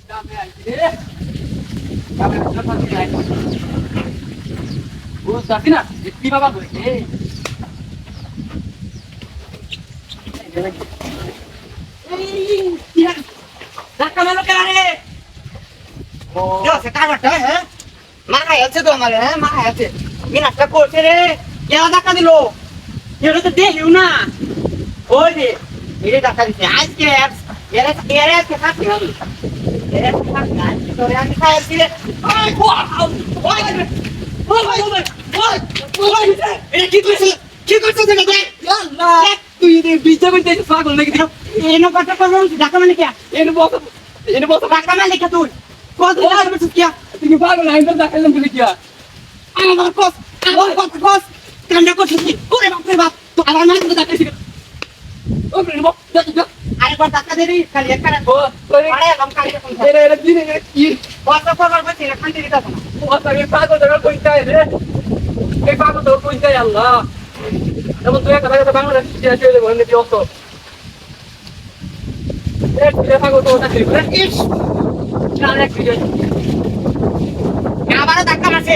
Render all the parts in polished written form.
গ্রামে আইছি রে গ্রামে সরকারি আইছি ও যাবি না কি বাবা কইছে এই ইয়া ধাক্কা মারলো কেন রে ও সে কামাটা হ্যাঁ মাথায় আছে তো আমার হ্যাঁ মাথায় আছে বিনাশটা করছে রে কেন ধাক্কা দিল এটা তো দেখিও না ওই রে এটা ধাক্কা দিচ্ছে আজকে এরা এরা আজকে থাকতে হবে এরা থাকতে আজকে তোরে আমি খাইছি রে ওই ওই ওই ওই ওই এটা কি করছিস দেখে দেখ আল্লাহ তুই রে বিজে কইতে পাগল নাকি এনো কথা করবো ধাক্কা মানে কি এনে বস ধাক্কা মানে কি তুই কত ধাক্কা মারছিস কি তুই পাগল নাই তো দেখাইলাম বলে কি আমার কস কান্না করছিস কি ওরে বাপ রে বাপ তো আমার মানে তো ধাক্কা দিছিস ও রে বাপ যা আরেকবার ধাক্কা দে রে খালি একটা ও তোরে আরে আম খালি এখন এরে দিনে কি কথা করবার বলছি না খান্তি দিতাছ না ও তাকে পাগল ধরে কইতে রে এই পাগল ধরে কইতে আল্লাহ এমন তুই একটা কথা বাংলা শিখে চলে বলে দিও তো এক দিলে পাগল তো ওটা ঠিক রে ইস না এক দিলে আবার ধাক্কা মারছে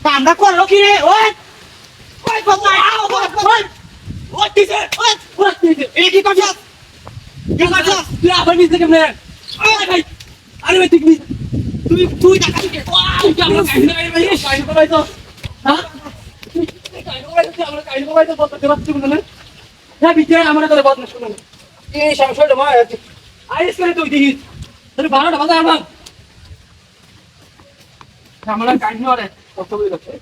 কামটা করলো কি রে ওই ওই বাবা ওই ওই দিছে ওই ওই দিছে এই কি করছিস কি করছিস তুই আবার মিছে কেমনে ওই ভাই আরে ভাই ঠিক তুই ধাক্কা দিছিস তুই কি আমরা কাহিনী কাহিনী করাই তো হ্যাঁ আমরা কাহিনী করাই তো বলতে পারছি না হ্যাঁ বিজয় আমরা তোর বদনা শুনুন এই সমস্যাটা মা আইস করে তুই দিস তোর 12টা বাজে আমার আমরা কাহিনী করে কত বলি রাখছে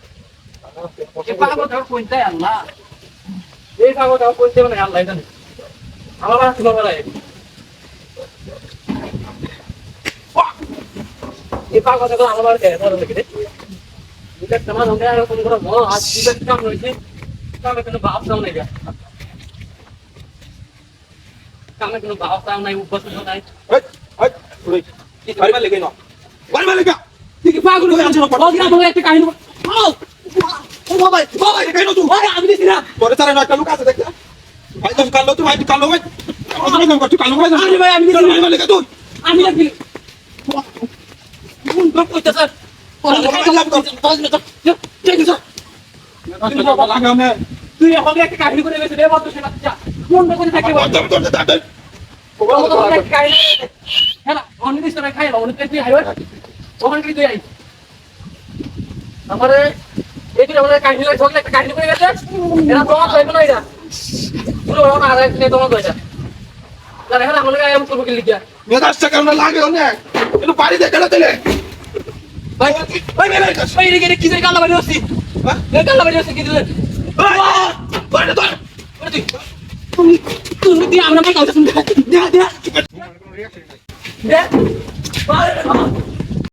এই পাগল ধর কইতে আল্লাহ এই পাগল ধর কইতে মানে আল্লাহ জানে আমার বাড়ি তোমার বাড়ি এই পাগল ধর আমার বাড়ি ধর দেখি রে এটা তোমার হতে আর কোন করে মো আজ দিবে কাম হইছে কামে কোনো বাপ দাও নাই কামে কোনো বাপ দাও নাই উপস্থিত নাই বাড়ি মালিক না বাড়ি মালিক তুই কি পাগল হয়ে আছিস বলছিনা বলে একটা কাহিনী ও বাবা বাবা এটা কেন তুই আরে আমি দিছি না তোরে তারে একটা লোক আছে দেখ ভাই তো কালো তুই ভাই কালো ভাই আমি কাম করতে কালো ভাই আরে ভাই আমি দিছি বাড়ি মালিক তুই আমি লাগি কোন ডক কইতা স্যার তুই এখন একটা কাহিনী করে গেছিস রে বন্ধু সেটা যা কোন ডক করে থাকি হ্যাঁ অন্য দিস তোরা খাই অন্য তুই আইও ওখান থেকে তুই আই আমারে এই দিন আমরা কাহিনী করে ঝগড়া একটা কাহিনী করে গেছে এরা তোমার কইবে না এটা পুরো ওরা আর এক তোমার কইটা তাহলে এখন আমাদের এমন করব কি লিখিয়া মেজাজটা কেমন লাগে অনেক একটু বাড়ি দেখে না দিলে ভাই ভাই ভাই রে কি যে গালা বাড়ি হচ্ছে হ্যাঁ গালা বাড়ি হচ্ছে কি দিলে বাড়ি তো তুমি তুই আমরা কথা শুনতে দে দে দে